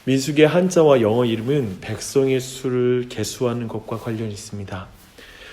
민수기의 한자와 영어 이름은 백성의 수를 계수하는 것과 관련이 있습니다.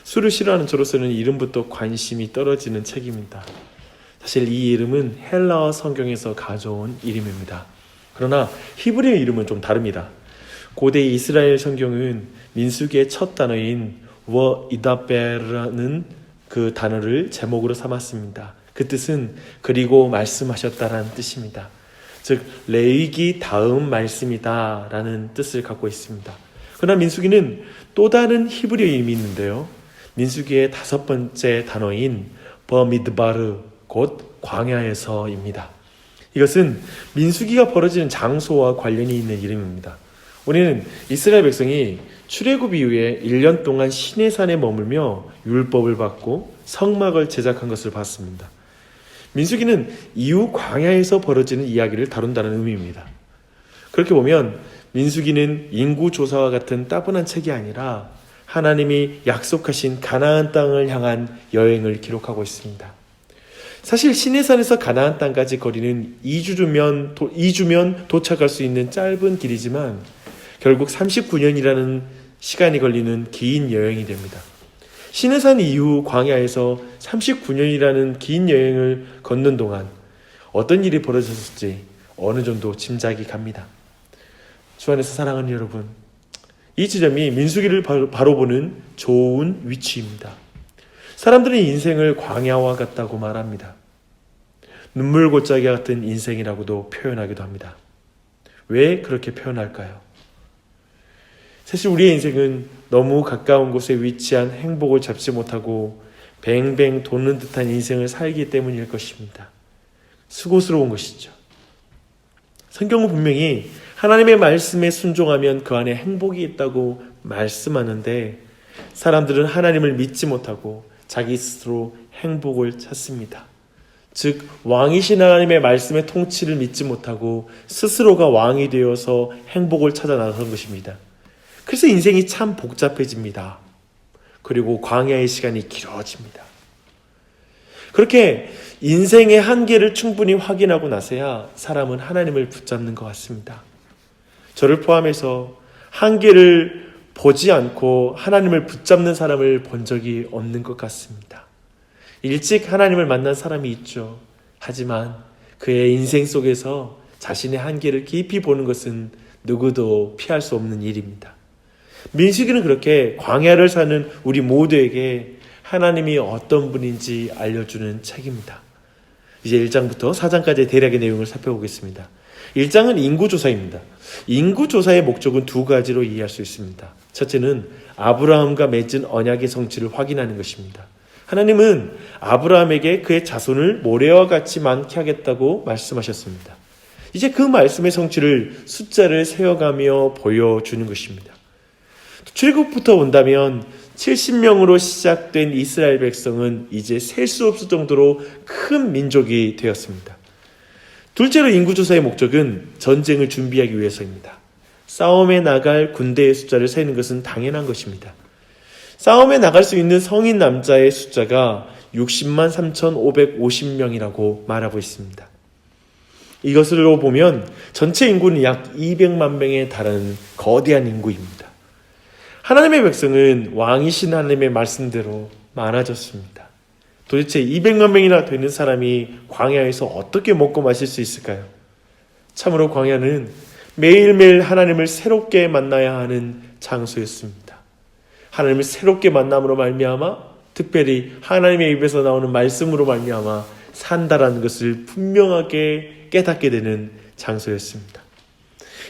수를 싫어하는 저로서는 이름부터 관심이 떨어지는 책입니다. 사실 이 이름은 헬라어 성경에서 가져온 이름입니다. 그러나 히브리어 이름은 좀 다릅니다. 고대 이스라엘 성경은 민수기의 첫 단어인 워이다베라는 그 단어를 제목으로 삼았습니다. 그 뜻은 그리고 말씀하셨다라는 뜻입니다. 즉 레위기 다음 말씀이다 라는 뜻을 갖고 있습니다. 그러나 민수기는 또 다른 히브리어 이름이 있는데요. 민수기의 5번째 단어인 버미드바르 곧 광야에서입니다. 이것은 민수기가 벌어지는 장소와 관련이 있는 이름입니다. 우리는 이스라엘 백성이 출애굽 이후에 1년 동안 시내산에 머물며 율법을 받고 성막을 제작한 것을 봤습니다. 민수기는 이후 광야에서 벌어지는 이야기를 다룬다는 의미입니다. 그렇게 보면 민수기는 인구조사와 같은 따분한 책이 아니라 하나님이 약속하신 가나안 땅을 향한 여행을 기록하고 있습니다. 사실 시내산에서 가나안 땅까지 거리는 2주면 도착할 수 있는 짧은 길이지만 결국 39년이라는 시간이 걸리는 긴 여행이 됩니다. 시내산 이후 광야에서 39년이라는 긴 여행을 걷는 동안 어떤 일이 벌어졌을지 어느 정도 짐작이 갑니다. 주 안에서 사랑하는 여러분, 이 지점이 민수기를 바로 보는 좋은 위치입니다. 사람들은 인생을 광야와 같다고 말합니다. 눈물골짜기 같은 인생이라고도 표현하기도 합니다. 왜 그렇게 표현할까요? 사실 우리의 인생은 너무 가까운 곳에 위치한 행복을 잡지 못하고 뱅뱅 도는 듯한 인생을 살기 때문일 것입니다. 수고스러운 것이죠. 성경은 분명히 하나님의 말씀에 순종하면 그 안에 행복이 있다고 말씀하는데 사람들은 하나님을 믿지 못하고 자기 스스로 행복을 찾습니다. 즉 왕이신 하나님의 말씀의 통치를 믿지 못하고 스스로가 왕이 되어서 행복을 찾아 나선 것입니다. 그래서 인생이 참 복잡해집니다. 그리고 광야의 시간이 길어집니다. 그렇게 인생의 한계를 충분히 확인하고 나서야 사람은 하나님을 붙잡는 것 같습니다. 저를 포함해서 한계를 보지 않고 하나님을 붙잡는 사람을 본 적이 없는 것 같습니다. 일찍 하나님을 만난 사람이 있죠. 하지만 그의 인생 속에서 자신의 한계를 깊이 보는 것은 누구도 피할 수 없는 일입니다. 민수기는 그렇게 광야를 사는 우리 모두에게 하나님이 어떤 분인지 알려주는 책입니다. 이제 1장부터 4장까지의 대략의 내용을 살펴보겠습니다. 1장은 인구조사입니다. 인구조사의 목적은 두 가지로 이해할 수 있습니다. 첫째는 아브라함과 맺은 언약의 성취를 확인하는 것입니다. 하나님은 아브라함에게 그의 자손을 모래와 같이 많게 하겠다고 말씀하셨습니다. 이제 그 말씀의 성취를 숫자를 세어가며 보여주는 것입니다. 출애굽부터 본다면 70명으로 시작된 이스라엘 백성은 이제 셀 수 없을 정도로 큰 민족이 되었습니다. 둘째로 인구조사의 목적은 전쟁을 준비하기 위해서입니다. 싸움에 나갈 군대의 숫자를 세는 것은 당연한 것입니다. 싸움에 나갈 수 있는 성인 남자의 숫자가 60만 3,550명이라고 말하고 있습니다. 이것으로 보면 전체 인구는 약 200만 명에 달하는 거대한 인구입니다. 하나님의 백성은 왕이신 하나님의 말씀대로 많아졌습니다. 도대체 200만 명이나 되는 사람이 광야에서 어떻게 먹고 마실 수 있을까요? 참으로 광야는 매일매일 하나님을 새롭게 만나야 하는 장소였습니다. 하나님을 새롭게 만남으로 말미암아 특별히 하나님의 입에서 나오는 말씀으로 말미암아 산다라는 것을 분명하게 깨닫게 되는 장소였습니다.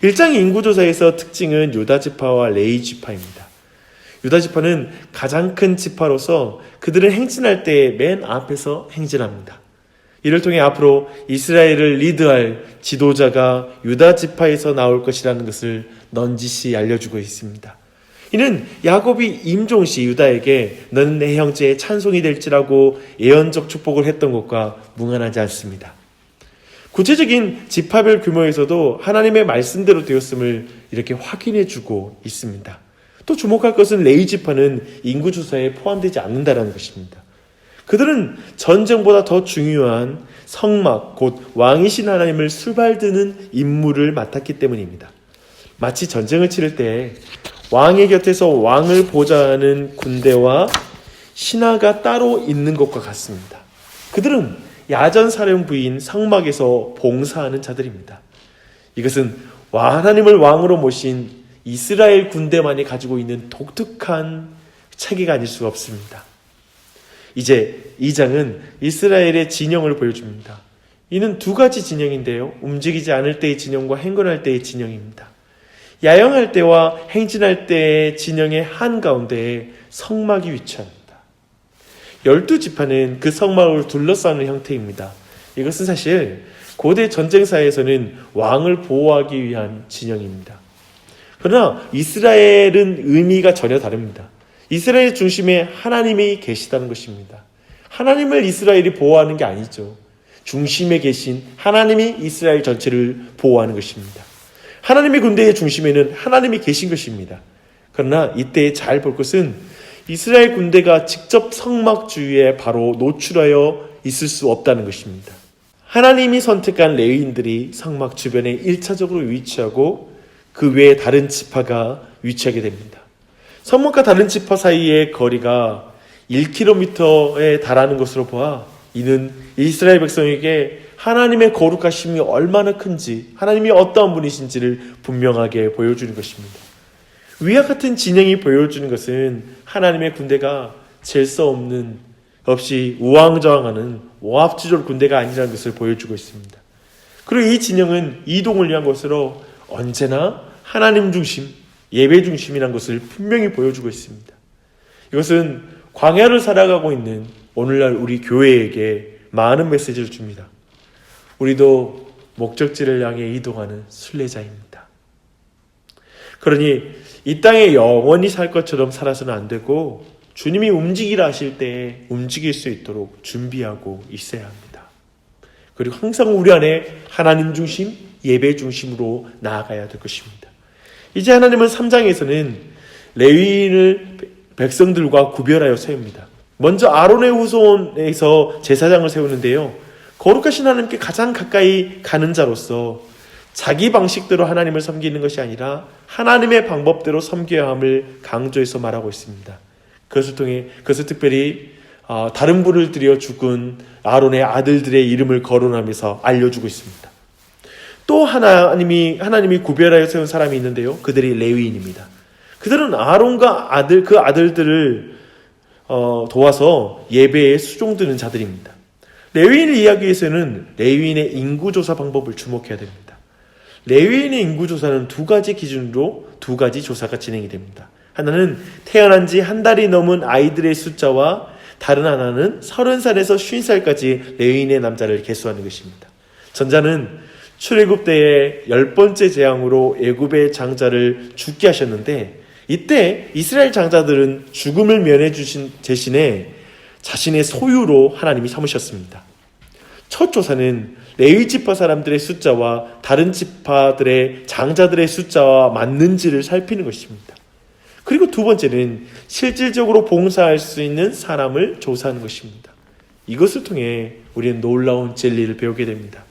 1장 인구조사에서 특징은 유다지파와 레위지파입니다. 유다지파는 가장 큰 지파로서 그들은 행진할 때 맨 앞에서 행진합니다. 이를 통해 앞으로 이스라엘을 리드할 지도자가 유다지파에서 나올 것이라는 것을 넌지시 알려주고 있습니다. 이는 야곱이 임종시 유다에게 너는 내 형제의 찬송이 될지라고 예언적 축복을 했던 것과 무관하지 않습니다. 구체적인 지파별 규모에서도 하나님의 말씀대로 되었음을 이렇게 확인해주고 있습니다. 또 주목할 것은 레위지파는 인구조사에 포함되지 않는다는 것입니다. 그들은 전쟁보다 더 중요한 성막, 곧 왕이신 하나님을 수발드는 임무를 맡았기 때문입니다. 마치 전쟁을 치를 때 왕의 곁에서 왕을 보좌하는 군대와 신하가 따로 있는 것과 같습니다. 그들은 야전사령부인 성막에서 봉사하는 자들입니다. 이것은 하나님을 왕으로 모신 이스라엘 군대만이 가지고 있는 독특한 체계가 아닐 수가 없습니다. 이제 2장은 이스라엘의 진영을 보여줍니다. 이는 두 가지 진영인데요. 움직이지 않을 때의 진영과 행군할 때의 진영입니다. 야영할 때와 행진할 때의 진영의 한가운데에 성막이 위치합니다. 12지파는 그 성막을 둘러싸는 형태입니다. 이것은 사실 고대 전쟁사에서는 왕을 보호하기 위한 진영입니다. 그러나 이스라엘은 의미가 전혀 다릅니다. 이스라엘 중심에 하나님이 계시다는 것입니다. 하나님을 이스라엘이 보호하는 게 아니죠. 중심에 계신 하나님이 이스라엘 전체를 보호하는 것입니다. 하나님의 군대의 중심에는 하나님이 계신 것입니다. 그러나 이때 잘 볼 것은 이스라엘 군대가 직접 성막 주위에 바로 노출하여 있을 수 없다는 것입니다. 하나님이 선택한 레위인들이 성막 주변에 1차적으로 위치하고 그 외에 다른 지파가 위치하게 됩니다. 성막과 다른 지파 사이의 거리가 1km에 달하는 것으로 보아 이는 이스라엘 백성에게 하나님의 거룩하심이 얼마나 큰지, 하나님이 어떠한 분이신지를 분명하게 보여주는 것입니다. 위와 같은 진영이 보여주는 것은 하나님의 군대가 잴 수 없는, 없이 우왕좌왕하는 오합지졸 군대가 아니라는 것을 보여주고 있습니다. 그리고 이 진영은 이동을 위한 것으로 언제나 하나님 중심, 예배 중심이라는 것을 분명히 보여주고 있습니다. 이것은 광야를 살아가고 있는 오늘날 우리 교회에게 많은 메시지를 줍니다. 우리도 목적지를 향해 이동하는 순례자입니다. 그러니 이 땅에 영원히 살 것처럼 살아서는 안 되고 주님이 움직이라 하실 때 움직일 수 있도록 준비하고 있어야 합니다. 그리고 항상 우리 안에 하나님 중심, 예배 중심으로 나아가야 될 것입니다. 이제 하나님은 3장에서는 레위인을 백성들과 구별하여 세웁니다. 먼저 아론의 후손에서 제사장을 세우는데요. 거룩하신 하나님께 가장 가까이 가는 자로서 자기 방식대로 하나님을 섬기는 것이 아니라 하나님의 방법대로 섬겨야 함을 강조해서 말하고 있습니다. 그것을 특별히 다른 분을 들여 죽은 아론의 아들들의 이름을 거론하면서 알려주고 있습니다. 또 하나님이 구별하여 세운 사람이 있는데요. 그들이 레위인입니다. 그들은 아론과 그 아들들을 도와서 예배에 수종드는 자들입니다. 레위인을 이해하기 위해서는 레위인의 인구조사 방법을 주목해야 됩니다. 레위인의 인구조사는 두 가지 기준으로 두 가지 조사가 진행이 됩니다. 하나는 태어난 지 한 달이 넘은 아이들의 숫자와 다른 하나는 30살에서 50살까지 레위인의 남자를 계수하는 것입니다. 전자는 출애굽 때의 10번째 재앙으로 애굽의 장자를 죽게 하셨는데 이때 이스라엘 장자들은 죽음을 면해 주신 대신에 자신의 소유로 하나님이 삼으셨습니다. 첫 조사는 레위 지파 사람들의 숫자와 다른 지파들의 장자들의 숫자와 맞는지를 살피는 것입니다. 그리고 두 번째는 실질적으로 봉사할 수 있는 사람을 조사하는 것입니다. 이것을 통해 우리는 놀라운 진리를 배우게 됩니다.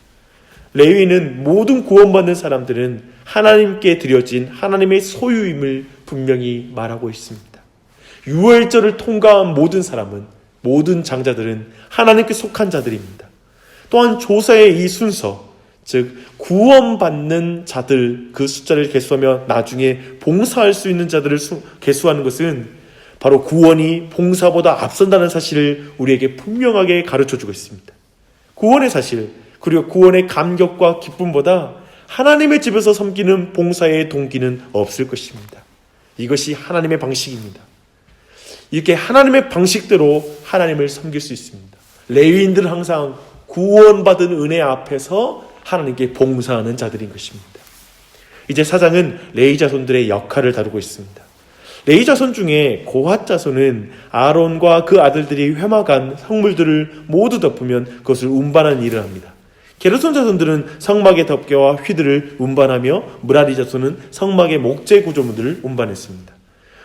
레위는 모든 구원받는 사람들은 하나님께 드려진 하나님의 소유임을 분명히 말하고 있습니다. 유월절을 통과한 모든 사람은, 모든 장자들은 하나님께 속한 자들입니다. 또한 조사의 이 순서, 즉 구원받는 자들 그 숫자를 계수하며 나중에 봉사할 수 있는 자들을 계수하는 것은 바로 구원이 봉사보다 앞선다는 사실을 우리에게 분명하게 가르쳐주고 있습니다. 구원의 사실, 그리고 구원의 감격과 기쁨보다 하나님의 집에서 섬기는 봉사의 동기는 없을 것입니다. 이것이 하나님의 방식입니다. 이렇게 하나님의 방식대로 하나님을 섬길 수 있습니다. 레위인들은 항상 구원받은 은혜 앞에서 하나님께 봉사하는 자들인 것입니다. 이제 4장은 레위 자손들의 역할을 다루고 있습니다. 레위 자손 중에 고핫 자손은 아론과 그 아들들이 회막한 성물들을 모두 덮으면 그것을 운반하는 일을 합니다. 게르손 자손들은 성막의 덮개와 휘들을 운반하며 무라리 자손은 성막의 목재 구조물들을 운반했습니다.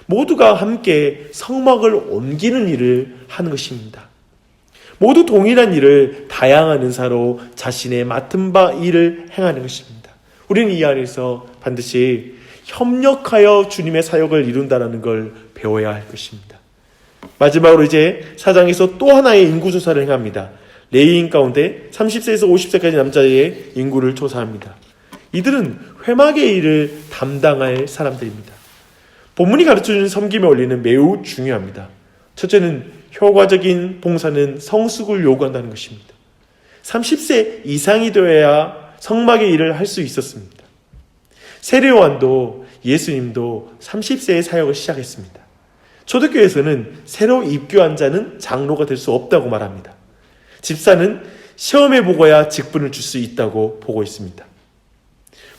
모두가 함께 성막을 옮기는 일을 하는 것입니다. 모두 동일한 일을 다양한 은사로 자신의 맡은 바 일을 행하는 것입니다. 우리는 이 안에서 반드시 협력하여 주님의 사역을 이룬다는 걸 배워야 할 것입니다. 마지막으로 이제 4장에서 또 하나의 인구조사를 행합니다. 레위인 가운데 30세에서 50세까지 남자의 인구를 조사합니다. 이들은 회막의 일을 담당할 사람들입니다. 본문이 가르쳐주는 섬김의 원리는 매우 중요합니다. 첫째는 효과적인 봉사는 성숙을 요구한다는 것입니다. 30세 이상이 되어야 성막의 일을 할 수 있었습니다. 세례요한도 예수님도 30세에 사역을 시작했습니다. 초대교회에서는 새로 입교한 자는 장로가 될 수 없다고 말합니다. 집사는 시험해 보고야 직분을 줄 수 있다고 보고 있습니다.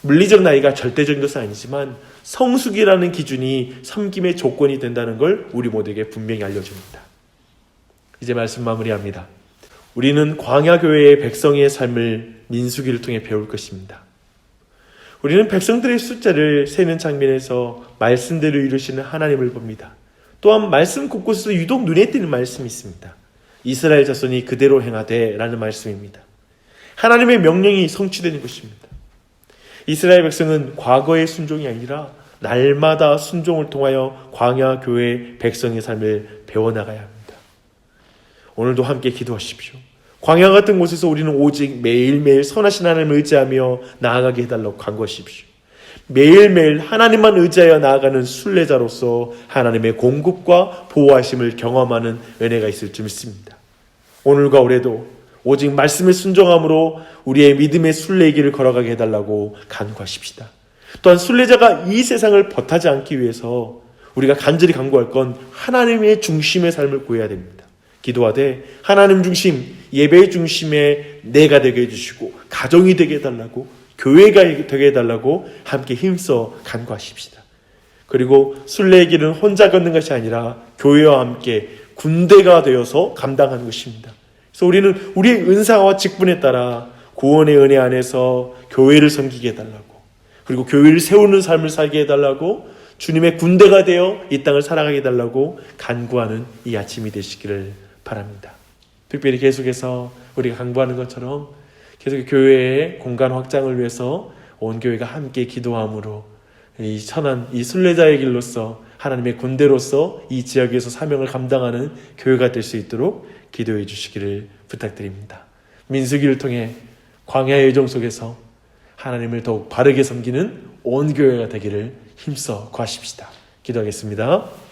물리적 나이가 절대적인 것은 아니지만 성숙이라는 기준이 섬김의 조건이 된다는 걸 우리 모두에게 분명히 알려줍니다. 이제 말씀 마무리합니다. 우리는 광야교회의 백성의 삶을 민수기를 통해 배울 것입니다. 우리는 백성들의 숫자를 세는 장면에서 말씀대로 이루시는 하나님을 봅니다. 또한 말씀 곳곳에서 유독 눈에 띄는 말씀이 있습니다. 이스라엘 자손이 그대로 행하되 라는 말씀입니다. 하나님의 명령이 성취되는 것입니다. 이스라엘 백성은 과거의 순종이 아니라 날마다 순종을 통하여 광야교회 백성의 삶을 배워나가야 합니다. 오늘도 함께 기도하십시오. 광야 같은 곳에서 우리는 오직 매일매일 선하신 하나님을 의지하며 나아가게 해달라고 간구하십시오. 매일매일 하나님만 의지하여 나아가는 순례자로서 하나님의 공급과 보호하심을 경험하는 은혜가 있을 줄 믿습니다. 오늘과 올해도 오직 말씀에 순종함으로 우리의 믿음의 순례의 길을 걸어가게 해달라고 간구하십시다. 또한 순례자가 이 세상을 벗하지 않기 위해서 우리가 간절히 간구할 건 하나님의 중심의 삶을 구해야 됩니다. 기도하되 하나님 중심, 예배의 중심에 내가 되게 해주시고 가정이 되게 해달라고, 교회가 되게 해달라고 함께 힘써 간구하십시다. 그리고 순례의 길은 혼자 걷는 것이 아니라 교회와 함께 군대가 되어서 감당하는 것입니다. 그래서 우리는 우리의 은사와 직분에 따라 구원의 은혜 안에서 교회를 섬기게 해달라고, 그리고 교회를 세우는 삶을 살게 해달라고, 주님의 군대가 되어 이 땅을 살아가게 해달라고 간구하는 이 아침이 되시기를 바랍니다. 특별히 계속해서 우리가 간구하는 것처럼 계속 교회의 공간 확장을 위해서 온 교회가 함께 기도함으로 이 선한 이 순례자의 길로서 하나님의 군대로서 이 지역에서 사명을 감당하는 교회가 될 수 있도록 기도해 주시기를 부탁드립니다. 민수기를 통해 광야의 여정 속에서 하나님을 더욱 바르게 섬기는 온 교회가 되기를 힘써 구하십시다. 기도하겠습니다.